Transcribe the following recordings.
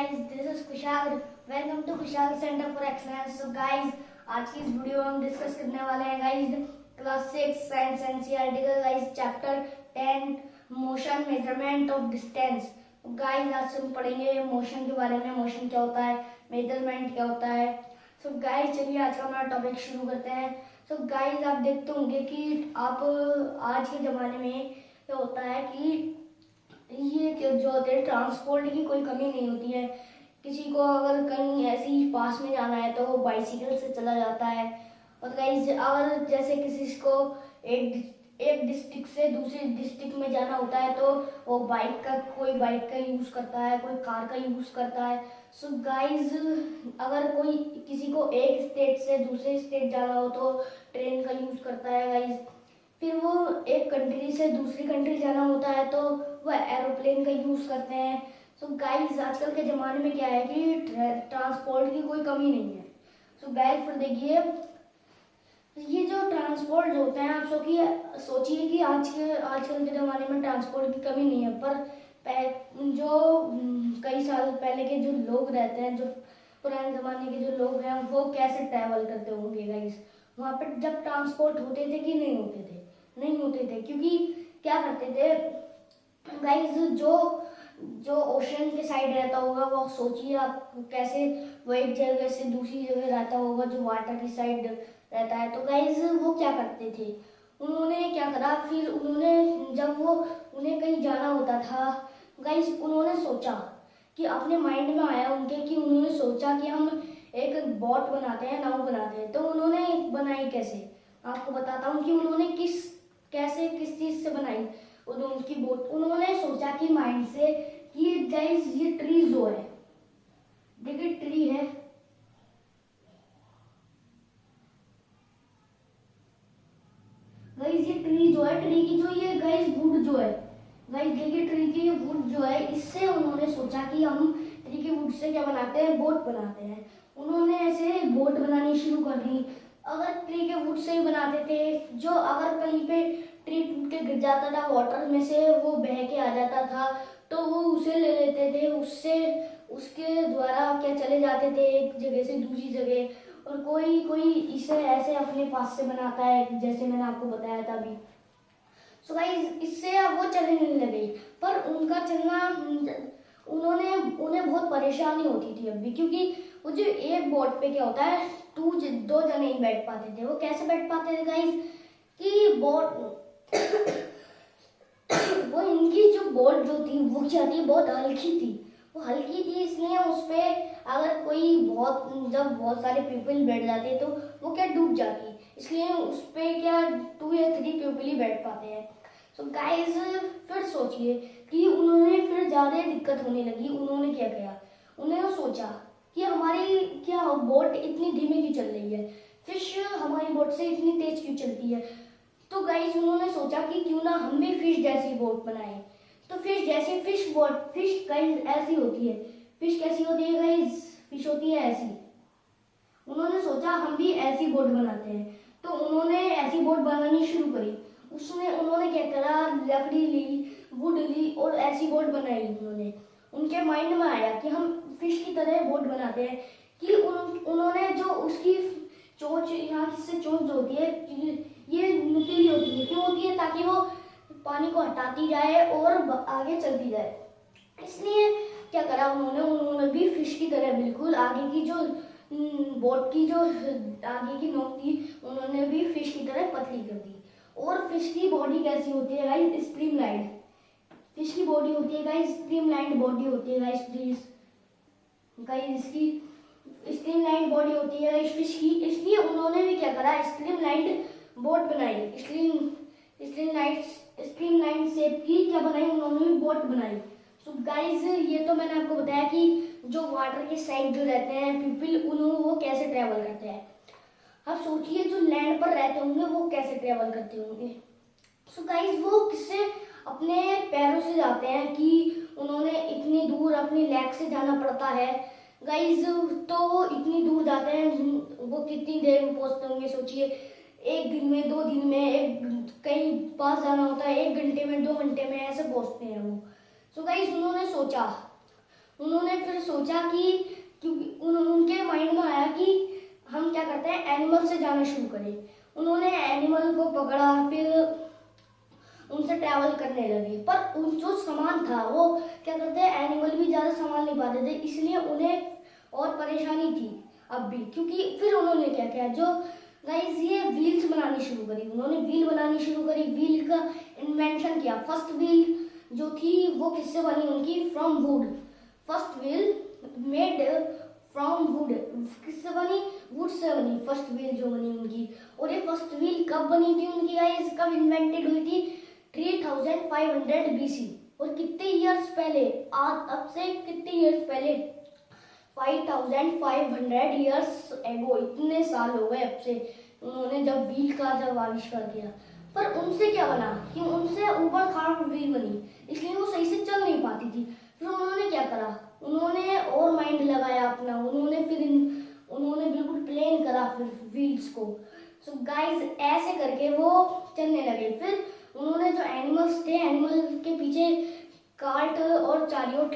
guys, this is Kushal. Welcome to Kushal Center for Excellence. So guys, आज की इस video में हम डिस्कस करने वाले हैं गाइस क्लास 6 साइंस एनसीईआरटी का guys chapter 10 motion measurement of distance. Guys आज हम पढ़ेंगे मोशन के बारे में, मोशन क्या होता है, मेजरमेंट क्या होता है। सो गाइस चलिए आज का हमारा टॉपिक शुरू करते हैं। सो गाइस आप देखते होंगे कि आप आज के ज़माने में क्या होता है कि ये जो होते हैं ट्रांसपोर्ट की कोई कमी नहीं होती है। किसी को अगर कहीं ऐसे ही पास में जाना है तो वो बाइसिकल से चला जाता है। और गाइस अगर जैसे किसी को एक डिस्ट्रिक्ट से दूसरे डिस्ट्रिक्ट में जाना होता है तो वो कोई बाइक का यूज़ करता है, कोई कार का यूज़ करता है। सो गाइस अगर कोई किसी को एक स्टेट से दूसरे स्टेट जाना हो तो ट्रेन का यूज़ करता है गाइस। फिर वो एक कंट्री से दूसरी कंट्री जाना होता है तो वह एरोप्लेन का यूज़ करते हैं। सो गाइस आजकल के ज़माने में क्या है कि ट्रांसपोर्ट की कोई कमी नहीं है। सो गाइस फिर देखिए ये जो ट्रांसपोर्ट होते हैं, आप सोचिए कि आजकल के ज़माने में ट्रांसपोर्ट की कमी नहीं है, पर जो कई साल पहले के जो लोग रहते हैं, जो पुराने ज़माने के जो लोग हैं, वो कैसे ट्रैवल करते होंगे गाइस। वहाँ पर जब ट्रांसपोर्ट होते थे कि नहीं होते थे? नहीं होते थे, क्योंकि क्या करते थे गाइस, जो ओशन के साइड रहता होगा वो सोचिए आप कैसे वो एक जगह से दूसरी जगह रहता होगा जो वाटर की साइड रहता है। तो गाइस वो क्या करते थे, उन्होंने क्या करा, फिर उन्हें कहीं जाना होता था गाइस, उन्होंने सोचा कि अपने माइंड में आया उनके कि उन्होंने सोचा कि हम एक बोट बनाते हैं, नाव बनाते हैं। तो उन्होंने बनाई कैसे, आपको बताता हूँ कि उन्होंने किस चीज़ से बनाई उनकी बोट। उन्होंने सोचा कि माइंड से कि गाइस ये ट्री जो है, देखिए ट्री है, गाइस ये ट्री जो है, ट्री की जो ये गाइस वुड जो है, गाइस देखिए ट्री की ये वुड जो है, इससे उन्होंने सोचा कि हम ट्री की वुड से क्या बनाते हैं, बोट बनाते हैं। उन्होंने ऐसे बोट बनानी शुरू कर दी। अगर ट्री के वुड से ही बनाते थे, जो अगर कहीं पे ट्री टूट के गिर जाता था वाटर में से, वो बह के आ जाता था तो वो उसे ले लेते थे, उसके द्वारा क्या चले जाते थे एक जगह से दूसरी जगह। और कोई इसे ऐसे अपने पास से बनाता है, जैसे मैंने आपको बताया था अभी। सो गाइस इससे अब वो चलने नहीं लगे, पर उनका चलना उन्हें बहुत परेशानी होती थी अभी, क्योंकि वो जो एक बोट पे क्या होता है, दो जने ही बैठ पाते थे। वो कैसे बैठ पाते थे गाइस कि बोट वो इनकी जो बोट जो थी वो क्या थी, बहुत हल्की थी। वो हल्की थी इसलिए उस पे अगर जब बहुत सारे पीपल बैठ जाते तो वो क्या डूब जाती, इसलिए उस पे क्या 2 या 3 पीपल ही बैठ पाते हैं। सो गाइस फिर सोचिए कि उन्होंने फिर ज़्यादा दिक्कत होने लगी। उन्होंने क्या किया, उन्होंने सोचा कि हमारी क्या बोट इतनी धीमी क्यों चल रही है, फिश हमारी बोट से इतनी तेज क्यों चलती है। तो गाइस उन्होंने सोचा कि क्यों ना हम भी फिश जैसी बोट बनाएं। तो फिश जैसी फिश गाइस ऐसी होती है। फिश कैसी होती है गाइस, फिश होती है ऐसी। उन्होंने सोचा हम भी ऐसी बोट बनाते हैं, तो उन्होंने ऐसी बोट बनानी शुरू करी। उन्होंने क्या करा, लकड़ी ली, वुड ली और ऐसी बोट बनाई। उनके माइंड में आया कि हम फिश की तरह बोट बनाते हैं, कि उन्होंने जो उसकी चोंच, यहाँ से चोंच जो होती है ये नुकीली होती है, क्यों होती है, ताकि वो पानी को हटाती जाए और आगे चलती जाए। इसलिए क्या करा उन्होंने भी फिश की तरह बिल्कुल आगे की जो बोट की जो आगे की नोक थी, उन्होंने भी फिश की तरह पतली कर दी। और फिश की बॉडी कैसी होती है गाइस, स्ट्रीमलाइंड। फिश की बॉडी होती है गाइस, स्ट्रीमलाइंड बॉडी होती है गाइस, इसकी स्ट्रीमलाइंड बॉडी होती है फिश की। इसलिए उन्होंने भी क्या करा, स्ट्रीमलाइंड बोट बनाई, स्ट्रीमलाइन शेप की क्या बनाई, उन्होंने भी बोट बनाई। सो गाइस ये तो मैंने आपको बताया कि जो वाटर के साइड जो रहते हैं पीपल, वो कैसे ट्रैवल करते हैं। अब सोचिए जो लैंड पर रहते होंगे वो कैसे ट्रैवल करते होंगे। सो गाइस वो किससे, अपने पैरों से जाते हैं, कि उन्होंने इतनी दूर अपनी लेग से जाना पड़ता है गाइस। तो वो इतनी दूर जाते हैं, वो कितनी देर में पहुंचते होंगे सोचिए, 1 दिन में, 2 दिन में, कहीं पास जाना होता है 1 घंटे में, 2 घंटे में, ऐसे पहुंचते हैं वो। सो गाइस उन्होंने फिर सोचा कि क्योंकि उनके माइंड में आया कि हम क्या करते हैं, एनिमल से जाना शुरू करें। उन्होंने एनिमल को पकड़ा, फिर उनसे ट्रैवल करने लगे। पर उन जो सामान था वो क्या करते हैं, एनिमल भी ज़्यादा संभाल नहीं पाते थे, इसलिए उन्हें और परेशानी थी अब भी। क्योंकि फिर उन्होंने क्या किया, जो गाइस ये व्हील्स बनानी शुरू करी। उन्होंने व्हील बनानी शुरू करी, व्हील का इन्वेंशन किया। फर्स्ट व्हील जो थी वो किससे बनी उनकी, from would. First wheel made from would, किससे बनी, वुड से बनी फर्स्ट व्हील जो बनी उनकी। और ये फर्स्ट व्हील कब बनी थी उनकी गाइस, कब इन्वेंटेड हुई थी, 3500 BC। और कितने ईयर्स पहले, आज अब से कितने ईयर्स पहले, 5500 ईयर्स एगो, इतने साल हो गए अब से उन्होंने जब व्हील का जब आविष्कार किया। पर उनसे क्या बना कि उनसे ऊपर खाड़ व्हील बनी, इसलिए वो सही से चल नहीं पाती थी। फिर उन्होंने क्या करा, उन्होंने और माइंड लगाया अपना, उन्होंने बिल्कुल प्लेन करा फिर व्हील्स को। सो गाइस ऐसे करके वो चलने लगे। फिर उन्होंने जो एनिमल्स थे, एनिमल के पीछे कार्ट और चारियोट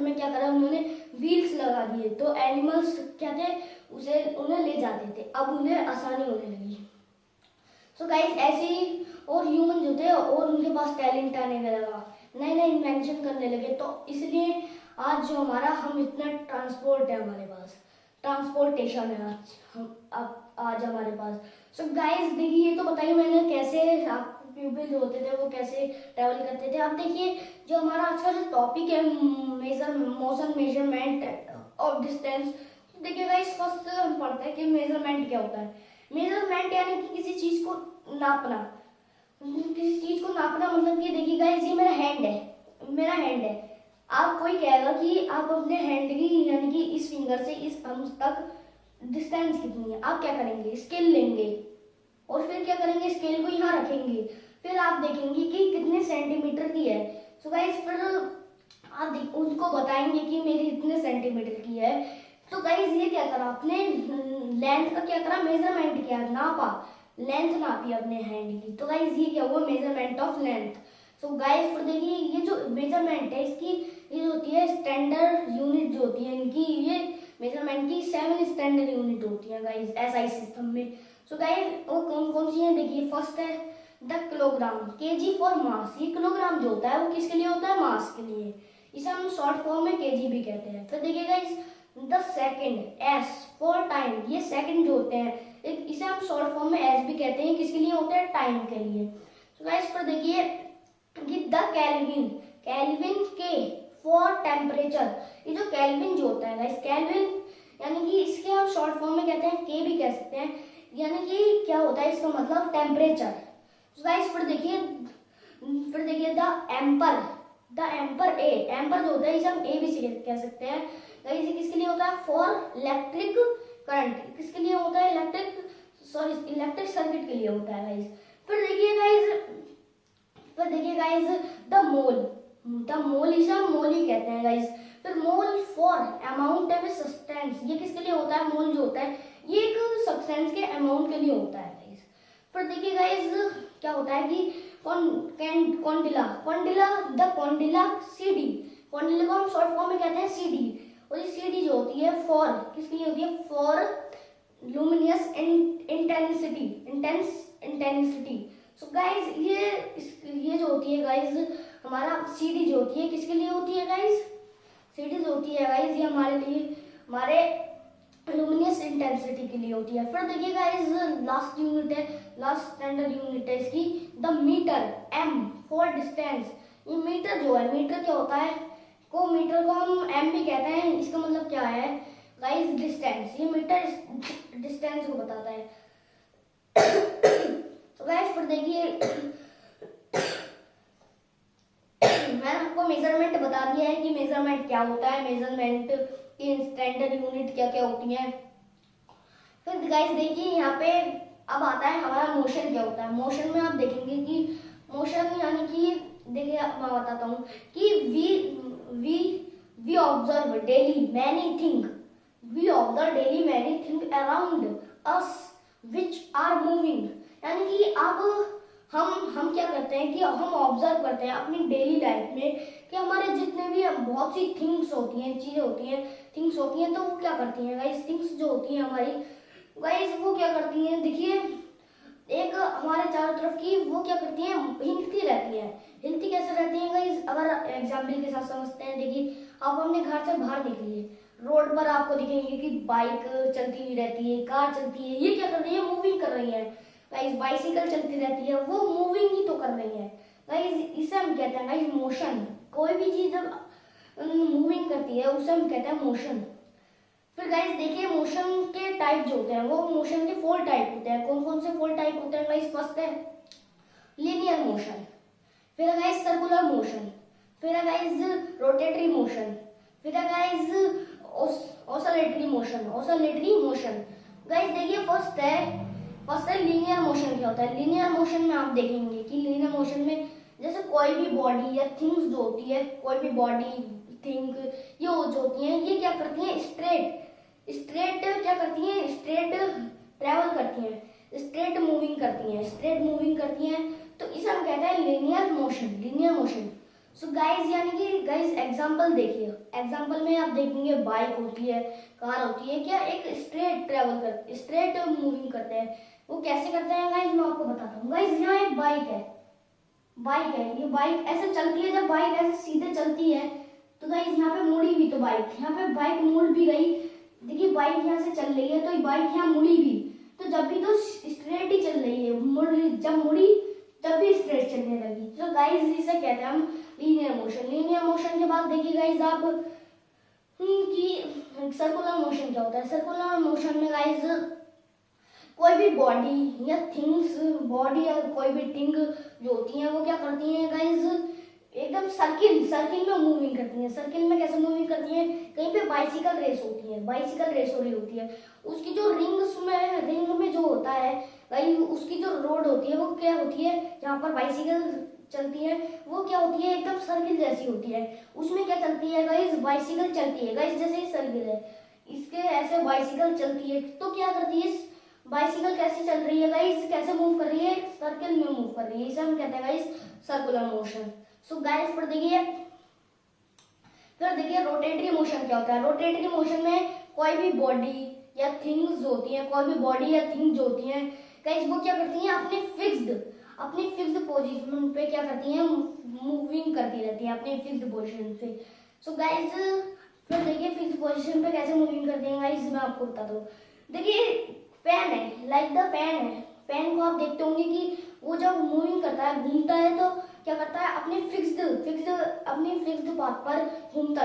में क्या करा, उन्होंने व्हील्स लगा दिए। तो एनिमल्स क्या थे, उन्हें ले जाते थे। अब उन्हें आसानी होने लगी। सो गाइस ऐसे ही और ह्यूमन जो थे और उनके पास टैलेंट आने लगा, नए नए इन्वेंशन करने लगे। तो इसलिए आज जो हमारा, हम इतना ट्रांसपोर्ट है हमारे पास, ट्रांसपोर्टेशन है आज हमारे पास। सो गाइस देखिए, ये तो बताइए मैंने कैसे पीपल जो होते थे वो कैसे ट्रैवल करते थे। अब देखिए जो हमारा आज का जो टॉपिक है, मोशन मेजरमेंट ऑफ डिस्टेंस। देखिए गाइस फर्स्ट हम पढ़ते हैं कि मेजरमेंट क्या होता है। मेजरमेंट यानी कि किसी चीज को नापना। किसी चीज को नापना मतलब कि देखिए गाइस, ये मेरा हैंड है। आप कोई कहेगा कि आप अपने हैंड की यानी कि इस फिंगर से इस थंब तक डिस्टेंस कितनी है, आप क्या करेंगे, स्केल लेंगे और फिर क्या करेंगे, स्केल को यहाँ रखेंगे। फिर आप देखेंगे कि कितने सेंटीमीटर की है। सो गाइस फिर आप उनको बताएंगे कि मेरी इतने सेंटीमीटर की है। तो गाइस ये क्या करा, अपने लेंथ का क्या करा, मेजरमेंट किया, नापा, लेंथ नापी अपने हैंड की। तो गाइस ये क्या हुआ, measurement of length. So guys फिर देखिए ये जो मेजरमेंट है इसकी ये होती है स्टैंडर्ड यूनिट जो होती है इनकी, ये मेजरमेंट की 7 स्टैंडर्ड यूनिट होती है गाइस एसआई सिस्टम में। सो गाइस वो कौन कौन सी है, देखिए फर्स्ट है the kilogram, KG for mass. ये किलोग्राम जो होता है वो किसके लिए होता है, मास के लिए। इसे हम शॉर्ट फॉर्म में केजी भी कहते हैं। फिर देखिए guys the second, S for time. ये सेकंड जो होते हैं इसे हम शॉर्ट फॉर्म में एस भी कहते हैं, किसके लिए होते हैं, टाइम के लिए। सो गाइस फिर देखिए द केल्विन, केल्विन के फॉर टेम्परेचर। ये जो केल्विन जो होता है गाइस, केल्विन यानी कि इसके हम शॉर्ट फॉर्म में कहते हैं, के भी कह सकते हैं, यानी कि क्या होता है इसका मतलब टेम्परेचर। गाइस फिर देखिए द एम्पर ए, एम्पर जो होता है इसे हम ए भी कह सकते हैं गाइस। ये किसके लिए होता है, फॉर इलेक्ट्रिक करंट, किसके लिए होता है, इलेक्ट्रिक सर्किट के लिए होता है गाइस। फिर देखिए गाइस द मोल इसे हम मोल ही कहते हैं गाइस। फिर मोल फॉर अमाउंट ऑफ सब्सटेंस, ये किसके लिए होता है, मोल जो होता है ये एक सब्सटेंस के अमाउंट के लिए होता है गाइस। फिर देखिए गाइस क्या होता है कि कॉन्डिला सीडी, कॉन्डिला को हम शॉर्ट फॉर्म में कहते हैं सीडी। और ये सीडी जो होती है फॉर किसके लिए होती है, for luminous intensity. So guys ये जो होती है गाइस, हमारा सीडी जो होती है किसके लिए होती है गाइस, सीडी जो होती है गाइस ये हमारे लिए, हमारे लुमिनियस इंटेंसिटी के लिए होती है। फिर देखिए गाइस लास्ट यूनिट है, लास्ट स्टैंडर्ड यूनिट है इसकी the metre, M for distance. ये मीटर जो है, मीटर क्या होता है, मीटर को हम एम भी कहते हैं। इसका मतलब क्या है गाइस, डिस्टेंस। ये मीटर डिस्टेंस को बताता है। तो गाइस फिर देखिए मैंने आपको मेजरमेंट बता दिया है कि मेजरमेंट क्या होता है, मेजरमेंट की स्टैंडर्ड यूनिट क्या क्या होती हैं। फिर गाइस देखिए यहाँ पे अब आता है हमारा मोशन क्या होता है। मोशन में आप देखेंगे कि मोशन यानी कि देखिए मैं बताता हूँ कि we observe daily many things around us which are moving। यानी कि अब हम क्या करते हैं कि हम ऑब्जर्व करते हैं अपनी डेली लाइफ में कि हमारे जितने भी बहुत सी थिंग्स होती हैं, चीज़ें होती हैं, थिंग्स होती हैं, तो वो क्या करती हैं गाइस, थिंग्स जो होती हैं हमारी गाइस, वो क्या करती हैं, देखिए एक हमारे चारों तरफ की वो क्या करती हैं, हिलती रहती है। हिलती कैसे रहती है गाइस, अगर एग्जाम्पल के साथ समझते हैं। देखिए आप अपने घर से बाहर निकलिए, रोड पर आपको दिखेंगे कि बाइक चलती हुई रहती है, कार चलती है, ये क्या कर रही है, मूविंग कर रही है गाइस। बाइसिकल चलती रहती है, वो मूविंग ही तो कर रही है गाइस। इसे हम कहते हैं गाइस मोशन। कोई भी चीज जब मूविंग करती है उसे हम कहते हैं मोशन। फिर गाइस देखिए मोशन के टाइप जो होते हैं, वो मोशन के 4 टाइप होते हैं। कौन कौन से 4 टाइप होते हैं गाइस? फर्स्ट है लीनियर मोशन, फिर है गाइस सर्कुलर मोशन, फिर है गाइस रोटेटरी मोशन, फिर है guys oscillatory motion. Oscillatory motion guys देखिए फर्स्ट है लीनियर मोशन। क्या होता है लीनियर मोशन में? आप देखेंगे कि लीनियर मोशन में जैसे कोई भी बॉडी या थिंग्स जो होती है, कोई भी बॉडी थिंग ये जो होती हैं, ये क्या करती हैं, स्ट्रेट क्या करती हैं, स्ट्रेट ट्रेवल करती हैं, स्ट्रेट मूविंग करती हैं, तो इसे हम कहते हैं लीनियर मोशन। सो गाइस यानी कि गाइस एग्जांपल देखिए, एग्जांपल में आप देखेंगे बाइक होती है, कार होती है, क्या एक स्ट्रेट मूविंग करते हैं। वो कैसे करते हैं गाइस, मैं आपको बताता हूँ। गाइस यहाँ एक बाइक है, ये बाइक ऐसे चलती है। जब बाइक ऐसे सीधे चलती है तो गाइस यहाँ पे मुड़ी भी, तो यहाँ पे बाइक मुड़ भी गई। देखिए बाइक यहाँ से चल रही है तो बाइक यहाँ मुड़ी भी, तो जब भी तो स्ट्रेट ही चल रही है, जब मुड़ी तब भी स्ट्रेट चलने लगी। तो गाइस इसे कहते हैं हम लीनियर मोशन के बाद देखिए गाइस आप कि सर्कुलर मोशन क्या होता है। सर्कुलर मोशन में गाइस कोई भी बॉडी या कोई भी थिंग जो होती है वो क्या करती है गाइस, एकदम सर्किल में मूविंग करती है। सर्किल में कैसे मूविंग करती है, कहीं पे बाइसिकल रेस हो रही होती है, उसकी जो रिंग में जो होता है भाई, उसकी जो रोड होती है वो क्या होती है, जहाँ पर बाइसिकल चलती है वो क्या होती है, एकदम सर्किल जैसी होती है। उसमें क्या चलती है गाइस, बाइसिकल चलती है गाइस। जैसे ही सर्किल है इसके ऐसे बाइसिकल चलती है, तो क्या करती है बाइसिकल, कैसे चल रही है गाइस, कैसे मूव कर रही है, सर्किल में मूव कर रही है। इसे हम कहते हैं guys circular motion. So guys फिर देखिए रोटेटरी मोशन क्या होता है। रोटेटरी मोशन में कोई भी बॉडी या थिंग्स जो होती हैं, गाइस वो क्या करती हैं, अपनी फिक्स्ड पोजीशन पे क्या करती हैं, मूविंग करती रहती हैं अपनी फिक्स्ड पोजीशन पे। सो गाइस फिर देखिए फिक्स्ड पोजीशन पे कैसे मूविंग करती हैं गाइस, मैं आपको बताता हूँ। देखिए फैन है, लाइक द फैन को आप देखते होंगे कि वो जब मूविंग करता है, घूमता है, तो क्या करता है, अपने फिक्स्ड पाथ पर घूमता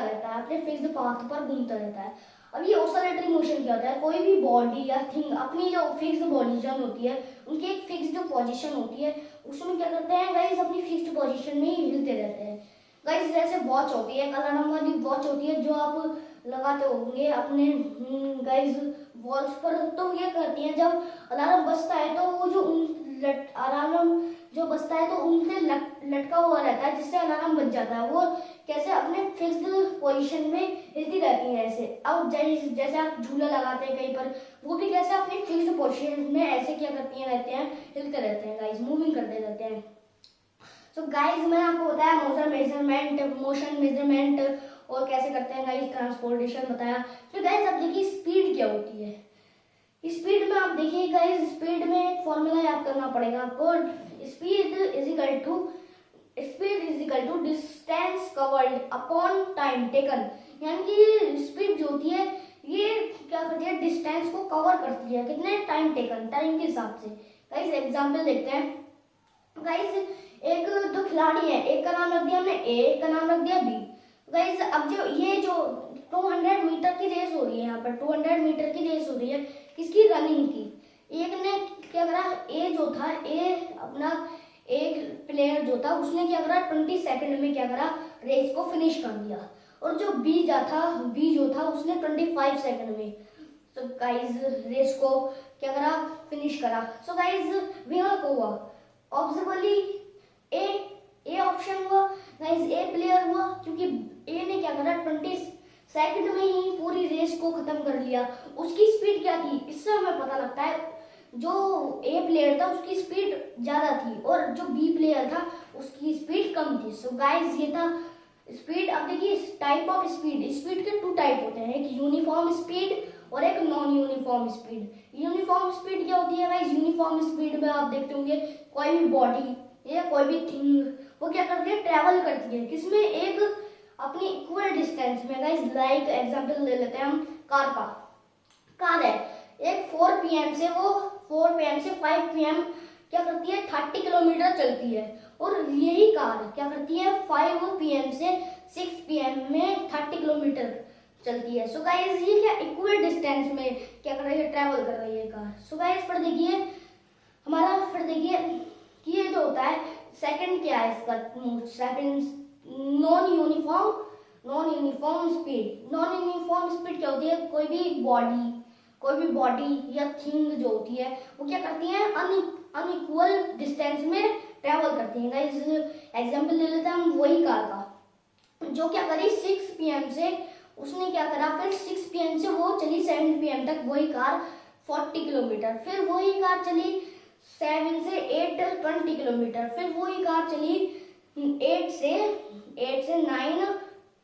रहता है। अब ये ऑसिलेटरी मोशन क्या होता है, कोई भी बॉडी या थिंग अपनी जो फिक्स्ड पोजीशन होती है, उनकी एक फिक्स्ड पोजीशन होती है, उसमें क्या करते हैं गाइस, अपनी फिक्स्ड पोजीशन में ही हिलते रहते हैं गाइस। जैसे वॉच होती है, अलार्म वाली वॉच होती है जो आप लगाते होंगे अपने गाइस वॉल्स पर, तो ये करती है जब अलार्म बजता है तो वो जो अलार्म जो बजता है तो उनसे लटका हुआ रहता है, जिससे अलार्म बज जाता है। वो कैसे अपने फिक्स्ड पोजीशन में हिलती रहती है ऐसे। अब जैसे आप झूला लगाते हैं कहीं पर, वो भी कैसे अपनी फिक्स्ड पोजीशन में ऐसे क्या करती रहते हैं, हिलते रहते हैं गाइस, मूविंग करते रहते हैं। सो गाइस मैंने आपको बताया मोशन मेजरमेंट और कैसे करते हैं गाइस, ट्रांसपोर्टेशन बताया। फिर गाइस अब देखिए स्पीड क्या होती है। स्पीड में आप देखिए गाइस, स्पीड में एक फॉर्मूला याद करना पड़ेगा आपको। Speed is equal to distance covered upon time taken. यानी कि स्पीड जो होती है ये क्या करती है, डिस्टेंस को कवर करती है, कितने टाइम टेकन, टाइम के हिसाब से। गाइस एग्जांपल देखते हैं। गाइस एक दो खिलाड़ी है, एक का नाम रख दिया हमने ए, एक का नाम रख दिया बी। गाइस अब जो 200 मीटर की रेस हो रही है, यहाँ पर 200 मीटर की रेस हो रही है, किसकी, रनिंग की। एक ने क्या करा, एक प्लेयर जो था उसने क्या करा, 20 सेकंड में क्या करा, रेस को फिनिश कर दिया। और जो बी जो था उसने 25 सेकंड में तो गाइस रेस को क्या करा, फिनिश करा। सो गाइस विनर को हुआ ऑब्जर्वली ए ऑप्शन हुआ गाइस, ए प्लेयर हुआ, क्योंकि ए ने क्या करा, 20 सेकंड में ही पूरी रेस को खत्म कर लिया। उसकी स्पीड क्या थी, इससे हमें पता लगता है जो ए प्लेयर था उसकी स्पीड ज्यादा थी और जो बी प्लेयर था उसकी स्पीड कम थी। सो गाइस ये था स्पीड। अब देखिए टाइप ऑफ स्पीड, स्पीड के टू टाइप होते हैं, एक यूनिफॉर्म स्पीड और एक non uniform speed. Uniform speed क्या होती है गाइस? यूनिफॉर्म स्पीड में आप देखते होंगे कोई भी बॉडी या कोई भी थिंग वो क्या करती है, ट्रेवल करती है किसमें, एक अपनी इक्वल डिस्टेंस में। गाइस लाइक एग्जांपल ले लेते हैं हम कार का। कार है एक 4 PM से 5 PM क्या करती है, 30 किलोमीटर चलती है। और यही कार क्या करती है, 5 PM से 6 PM में 30 किलोमीटर चलती है। सो गाइस ये क्या इक्वल डिस्टेंस में क्या कर रही है, ट्रेवल कर रही है कार। सो गाइस फिर देखिए हमारा, फिर देखिए कि ये जो होता है सेकंड क्या है इसका, second non uniform speed. Non uniform speed क्या होती है, कोई भी बॉडी या थिंग जो होती है वो क्या करती है, अनइक्वल डिस्टेंस में ट्रेवल करती है। गाइस एग्जांपल ले लेते हैं हम वही कार का जो क्या करी 6 PM से, उसने क्या करा फिर 6 PM से वो चली 7 PM तक वही कार 40 किलोमीटर। फिर वही कार चली 7 से 8 20 किलोमीटर। फिर वही कार चली 8 से 9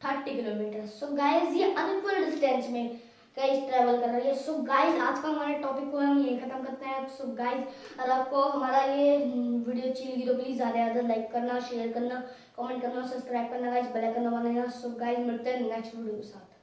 30 किलोमीटर। सो गाइस ये अनइक्वल डिस्टेंस में गाइस ट्रेवल कर रही है। सो गाइस आज का हमारे टॉपिक को हम यही खत्म करते हैं। सो गाइस अगर आपको हमारा ये वीडियो अच्छी लगी तो प्लीज ज़्यादा से ज़्यादा लाइक करना, शेयर करना, कमेंट करना, सब्सक्राइब करना, गाइस बेल आइकन दबाना। सो गाइस मिलते हैं नेक्स्ट वीडियो के साथ।